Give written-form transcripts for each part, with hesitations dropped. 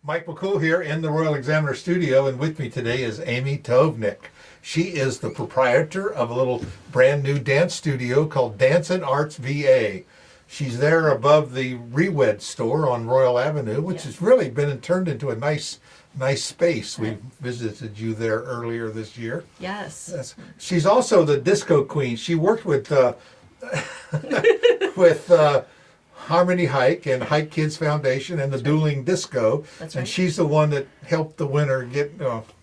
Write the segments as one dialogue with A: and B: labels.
A: Mike McCool here in the Royal Examiner studio, and with me today is Amy Tehovnik. She is the proprietor of a little brand new dance studio called Dance and Arts VA. She's there above the Rewed store on Royal Avenue, which has really been turned into a nice space. We visited you there earlier this year.
B: Yes.
A: She's also the disco queen. She worked with Harmony Hike and Hike Kidz Foundation and the Dueling Disco.
B: That's
A: and
B: right.
A: she's the one that helped the winner get,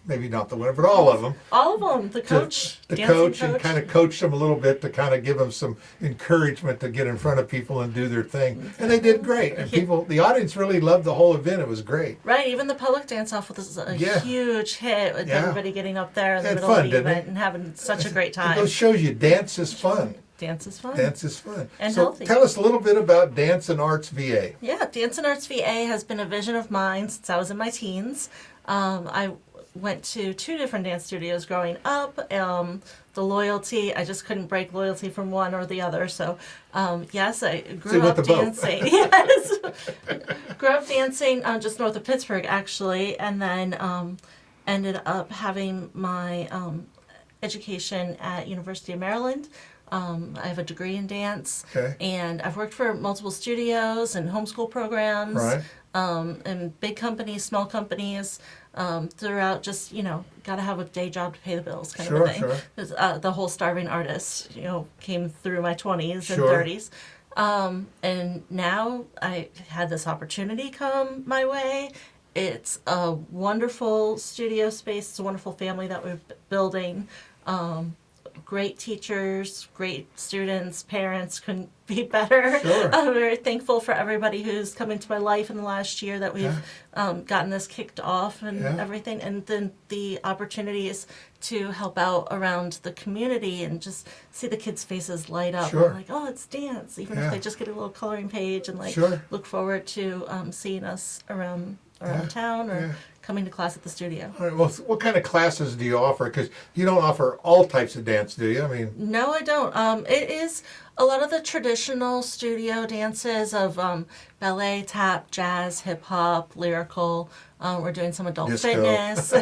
A: maybe not the winner, but all of them.
B: All of them. The coach.
A: The
B: dancing
A: coach and kind of coach them a little bit to kind of give them some encouragement to get in front of people and do their thing. And they did great. And the audience really loved the whole event. It was great.
B: Right. Even the public dance-off was a huge hit with everybody getting up there in the middle of the event and having such a great time.
A: It shows you dance is fun.
B: Dance is fun.
A: Dance is fun.
B: And
A: so
B: healthy.
A: Tell us a little bit about Dance and Arts VA.
B: Yeah, Dance and Arts VA has been a vision of mine since I was in my teens. I went to 2 different dance studios growing up. The loyalty, I just couldn't break loyalty from one or the other. So, yes, I grew up dancing. Yes, grew up dancing just north of Pittsburgh, actually, and then ended up having my education at University of Maryland. I have a degree in dance, and I've worked for multiple studios and homeschool programs, and big companies, small companies, throughout. Just got to have a day job to pay the bills, kind of a thing. Sure. The whole starving artist, came through my 20s and 30s, and now I had this opportunity come my way. It's a wonderful studio space. It's a wonderful family that we're building. Great teachers, great students, parents, couldn't be better.
A: Sure.
B: I'm very thankful for everybody who's come into my life in the last year that we've gotten this kicked off and everything. And then the opportunities to help out around the community and just see the kids' faces light up.
A: Sure.
B: Like, oh, it's dance. Even if they just get a little coloring page and look forward to seeing us around town or coming to class at the studio.
A: All right, well, what kind of classes do you offer? Because you don't offer all types of dance, do you? I mean,
B: no, I don't. It is a lot of the traditional studio dances of ballet, tap, jazz, hip hop, lyrical. We're doing some adult
A: disco.
B: Fitness.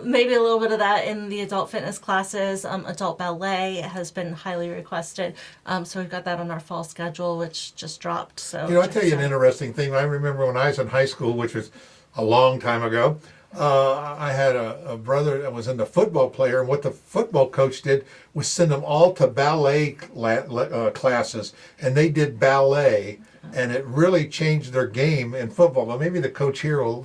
B: Maybe a little bit of that in the adult fitness classes. Adult ballet has been highly requested. So we've got that on our fall schedule, which just dropped. So
A: I tell you an interesting thing. I remember when I was in high school, which was a long time ago, I had a brother that was in the football player, and what the football coach did was send them all to ballet classes, and they did ballet, and it really changed their game in football. Well, maybe the coach here will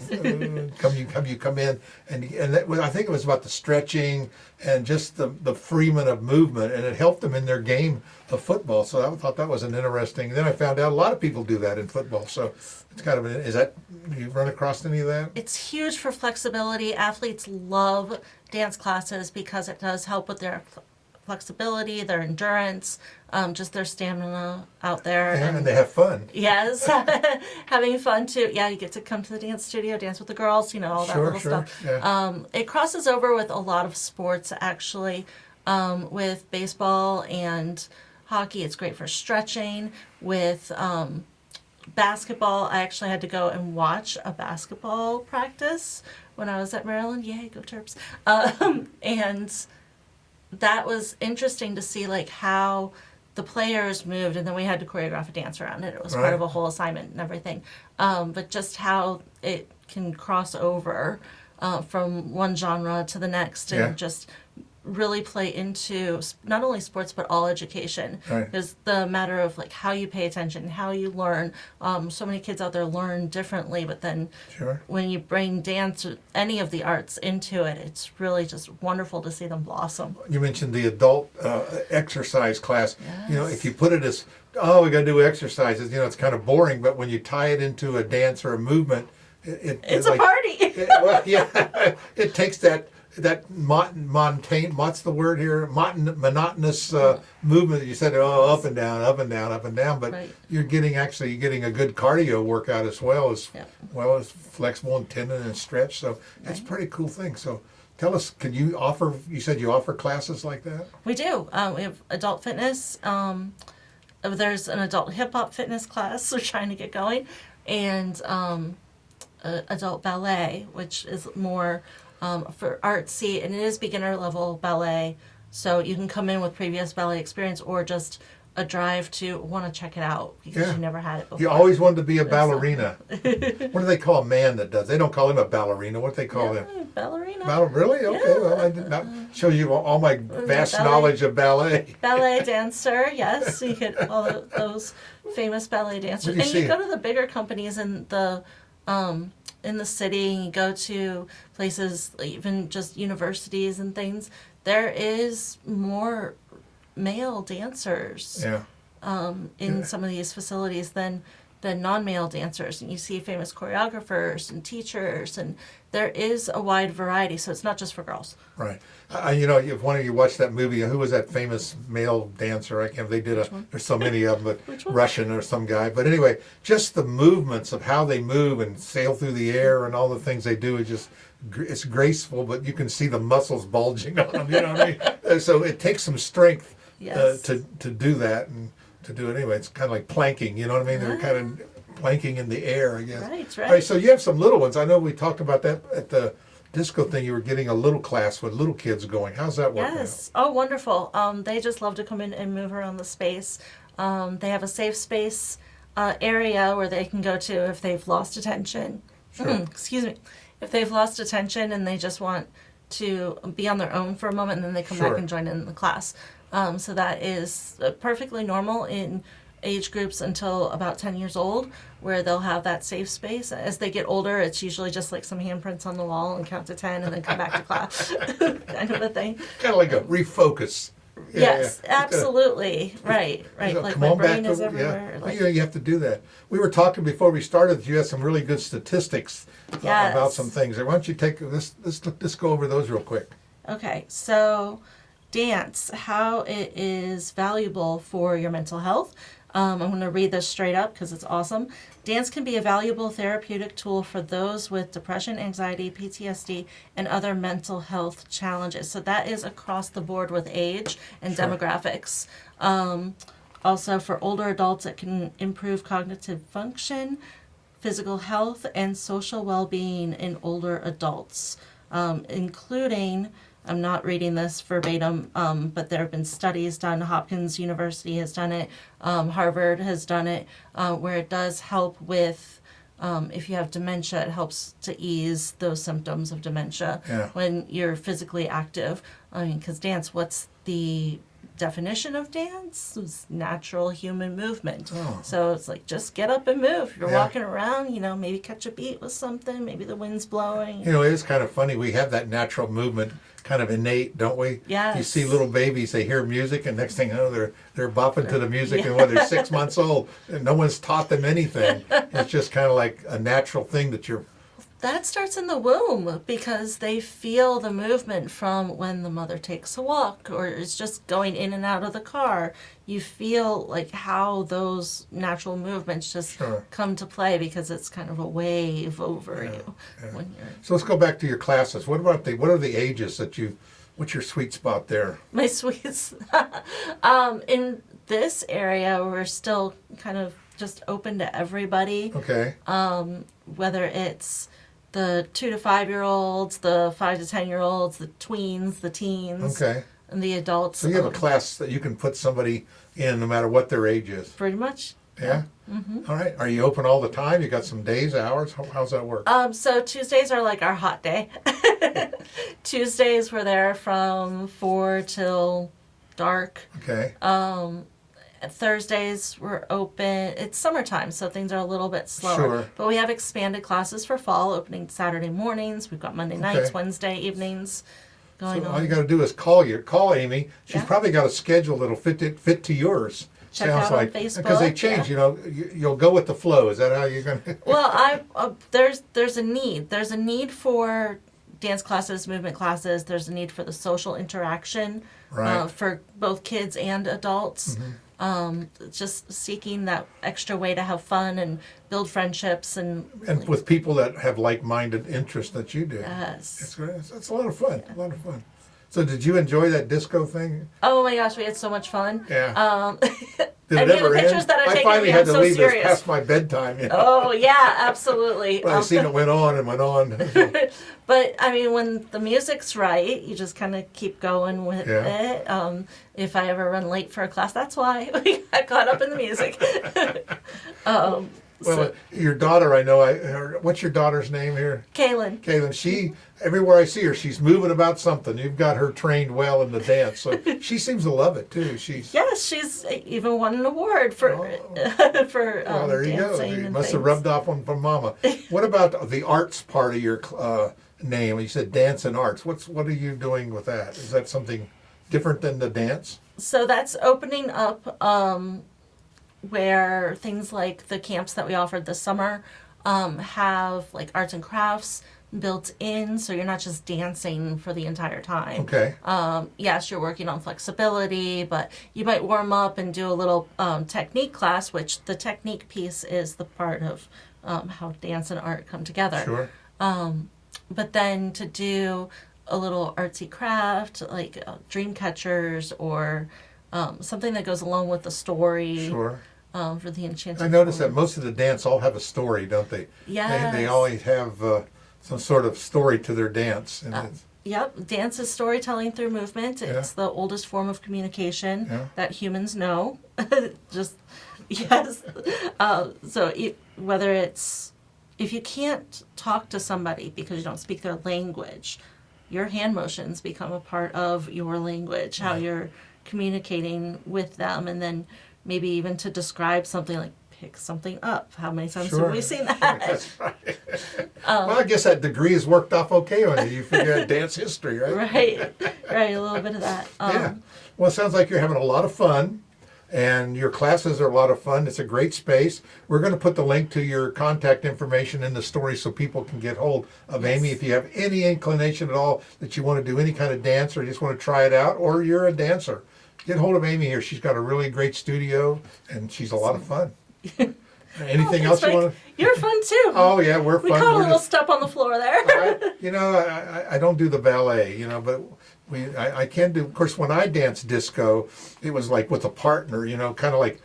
A: come in, and that was, I think it was about the stretching and just the freedom of movement, and it helped them in their game of football. So I thought that was an interesting. Then I found out a lot of people do that in football. So it's kind of do you run across any of that?
B: It's huge for flexibility. Athletes love dance classes because it does help with their flexibility, their endurance, just their stamina out there.
A: Yeah, and they have fun.
B: Yes, having fun too. Yeah, you get to come to the dance studio, dance with the girls, all that little stuff.
A: Yeah.
B: It crosses over with a lot of sports, actually, with baseball and hockey. It's great for stretching. With basketball, I actually had to go and watch a basketball practice when I was at Maryland. Yay, go Terps. And that was interesting to see how the players moved, and then we had to choreograph a dance around it. It was part of a whole assignment and everything. But just how it can cross over from one genre to the next and just really play into not only sports but all education. Is the matter of how you pay attention, how you learn. So many kids out there learn differently, but then when you bring dance or any of the arts into it, it's really just wonderful to see them blossom.
A: You mentioned the adult exercise class. If you put it as, we got to do exercises, it's kind of boring, but when you tie it into a dance or a movement,
B: it's a party.
A: It takes that what's the word here? Monotonous movement that you said, up and down, up and down, up and down, but you're getting a good cardio workout as well as flexible and tendon and stretch. So it's a pretty cool thing. So tell us, you said you offer classes like that?
B: We do. We have adult fitness. There's an adult hip hop fitness class we're trying to get going. And adult ballet, which is more for artsy, and it is beginner level ballet. So you can come in with previous ballet experience or just a drive to want to check it out because
A: Yeah.
B: you never had it before.
A: You always wanted to be a ballerina. What do they call a man that does? They don't call him a ballerina. What do they call him?
B: Ballerina.
A: Really? Okay.
B: Yeah.
A: Well, I did not show you all my vast
B: ballet.
A: knowledge of ballet.
B: Ballet dancer, yes. You get all those famous ballet dancers.
A: Where'd you
B: And
A: see
B: you go
A: it?
B: to the bigger companies in the city, and you go to places, even just universities and things. There is more male dancers
A: Yeah.
B: in some of these facilities than non-male dancers, and you see famous choreographers and teachers, and there is a wide variety, so it's not just for girls.
A: Right. If one of you watched that movie, who was that famous male dancer? I can't. They did there's so many of them, but
B: Which one?
A: Russian or some guy. But anyway, just the movements of how they move and sail through the air and all the things they do is just. It's graceful, but you can see the muscles bulging on them. You know what I mean? So it takes some strength
B: Yes.
A: to do that and to do it anyway. It's kind of like planking. You know what I mean? They're kind of planking in the air, I guess.
B: Right.
A: All right, so you have some little ones. I know we talked about that at the disco thing. You were getting a little class with little kids going. How's that working
B: Yes. Oh, wonderful. They just love to come in and move around the space. They have a safe space area where they can go to if they've lost attention.
A: Sure.
B: Excuse me. If they've lost attention and they just want to be on their own for a moment, and then they come
A: Sure.
B: back and join in the class. So that is perfectly normal in age groups until about 10 years old, where they'll have that safe space. As they get older, it's usually just like some handprints on the wall and count to 10 and then come back to class, kind of a thing.
A: Kind of like a refocus. Yeah,
B: Yes,
A: yeah.
B: absolutely. Right.
A: So
B: Like
A: come
B: my
A: on
B: brain
A: back
B: is
A: to,
B: everywhere.
A: yeah.
B: Like,
A: You have to do that. We were talking before we started that you had some really good statistics
B: Yes.
A: about some things. Why don't you take this? Let's go over those real quick.
B: Okay, so dance, how it is valuable for your mental health. I'm going to read this straight up because it's awesome. Dance can be a valuable therapeutic tool for those with depression, anxiety, PTSD, and other mental health challenges. So that is across the board with age and
A: Sure.
B: demographics. Also, for older adults, it can improve cognitive function, physical health, and social well-being in older adults, including, I'm not reading this verbatim, but there have been studies done. Hopkins University has done it. Harvard has done it, where it does help with, if you have dementia, it helps to ease those symptoms of dementia
A: Yeah.
B: when you're physically active. I mean, because dance, what's the definition of dance? It's natural human movement.
A: Oh.
B: So it's like, just get up and move. You're
A: Yeah.
B: walking around, maybe catch a beat with something, maybe the wind's blowing.
A: It is kind of funny. We have that natural movement kind of innate, don't we?
B: Yes.
A: You see little babies, they hear music, and next thing you know, they're bopping to the music, and when they're 6 months old, and no one's taught them anything. It's just kind of like a natural thing that you're.
B: That starts in the womb because they feel the movement from when the mother takes a walk or is just going in and out of the car. You feel like how those natural movements just
A: Sure.
B: come to play because it's kind of a wave over
A: Yeah,
B: you
A: yeah.
B: when you're.
A: So let's go back to your classes. What are the ages that what's your sweet spot there?
B: My sweets. In this area, we're still kind of just open to everybody.
A: Okay.
B: Whether it's the 2 to 5 year olds, the 5 to 10 year olds, the tweens, the teens,
A: Okay.
B: and the adults.
A: So you have a class that you can put somebody in no matter what their age is.
B: Pretty much.
A: Yeah? Mm-hmm. All right. Are you open all the time? You got some days, hours? How's that work?
B: So Tuesdays are like our hot day. Tuesdays we're there from 4 till dark.
A: Okay.
B: Thursdays we're open. It's summertime, so things are a little bit slower.
A: Sure.
B: But we have expanded classes for fall, opening Saturday mornings. We've got Monday nights,
A: Okay.
B: Wednesday evenings going
A: So
B: on.
A: all you got to do is call Amy. She's
B: Yeah.
A: probably got a schedule that'll fit to yours.
B: Check out on Facebook,
A: because they change.
B: yeah.
A: You'll go with the flow. Is that how you're going to?
B: Well, there's a need. There's a need for dance classes, movement classes. There's a need for the social interaction
A: Right.
B: for both kids and adults.
A: Mm-hmm.
B: Just seeking that extra way to have fun and build friendships and
A: With people that have like-minded interests that you do.
B: yes.
A: It's great. It's a lot of fun. A lot of fun. So did you enjoy that disco thing?
B: Oh my gosh, we had so much fun.
A: Yeah. Did
B: Any
A: it
B: of the
A: ever
B: pictures
A: end?
B: that I've
A: I
B: taken,
A: finally
B: yeah,
A: had
B: I'm
A: to
B: so
A: leave. It was
B: serious.
A: past my bedtime. You know?
B: Oh yeah, absolutely.
A: But I seen it went on and went on.
B: But I mean, when the music's right, you just kind of keep going with
A: Yeah.
B: it. If I ever run late for a class, that's why we got caught up in the music.
A: Well, your daughter, I know. What's your daughter's name here?
B: Kaylin.
A: Kaylin. She, everywhere I see her, she's moving about something. You've got her trained well in the dance, so she seems to love it too. She's
B: Yes, she's even won an award for for
A: well, there you go.
B: dancing
A: You
B: and
A: must have
B: things.
A: rubbed off on from Mama. What about the arts part of your name? You said dance and arts. What are you doing with that? Is that something different than the dance?
B: So that's opening up where things like the camps that we offered this summer have like arts and crafts built in, so you're not just dancing for the entire time.
A: Okay.
B: Yes, you're working on flexibility, but you might warm up and do a little technique class, which the technique piece is the part of how dance and art come together.
A: Sure.
B: But then to do a little artsy craft like dream catchers or something that goes along with the story.
A: Sure.
B: For the enchanted.
A: I noticed that
B: Forest.
A: most of the dance all have a story, don't they?
B: Yes.
A: They always have some sort of story to their dance. And it's,
B: Yep, dance is storytelling through movement. It's the oldest form of communication that humans know. Just yes. Whether it's if you can't talk to somebody because you don't speak their language, your hand motions become a part of your language. How you're communicating with them, and then maybe even to describe something like pick something up. How many times have we seen that?
A: That's right. Well, I guess that degree has worked off okay on you. You figured out dance history, right?
B: Right, a little bit of that.
A: Yeah. Well, it sounds like you're having a lot of fun, and your classes are a lot of fun. It's a great space. We're going to put the link to your contact information in the story so people can get hold of Amy. If you have any inclination at all that you want to do any kind of dance or you just want to try it out, or you're a dancer, get hold of Amy here. She's got a really great studio, and she's a lot of fun. Anything else you want to?
B: You're fun too.
A: Oh yeah, we're
B: we
A: fun.
B: caught a
A: We're
B: little
A: just-
B: step on the floor there.
A: I don't do the ballet, but I can do. Of course, when I danced disco, it was like with a partner, kind of like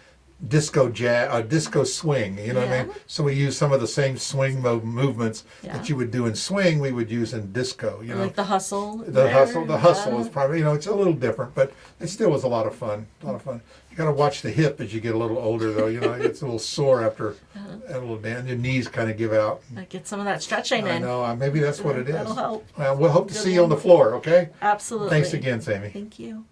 A: disco jazz, disco swing. You know what I mean? So we use some of the same swing movements that you would do in swing. We would use in disco.
B: Like the hustle.
A: The hustle is probably it's a little different, but it still was a lot of fun. A lot of fun. You got to watch the hip as you get a little older, though. It gets a little sore after a little dance. Your knees kind of give out.
B: Get some of that stretching
A: I
B: in.
A: know. Maybe that's what it is.
B: That'll help.
A: Well, we'll hope to see you on the floor. Okay.
B: Absolutely.
A: Thanks again, Sammy.
B: Thank you.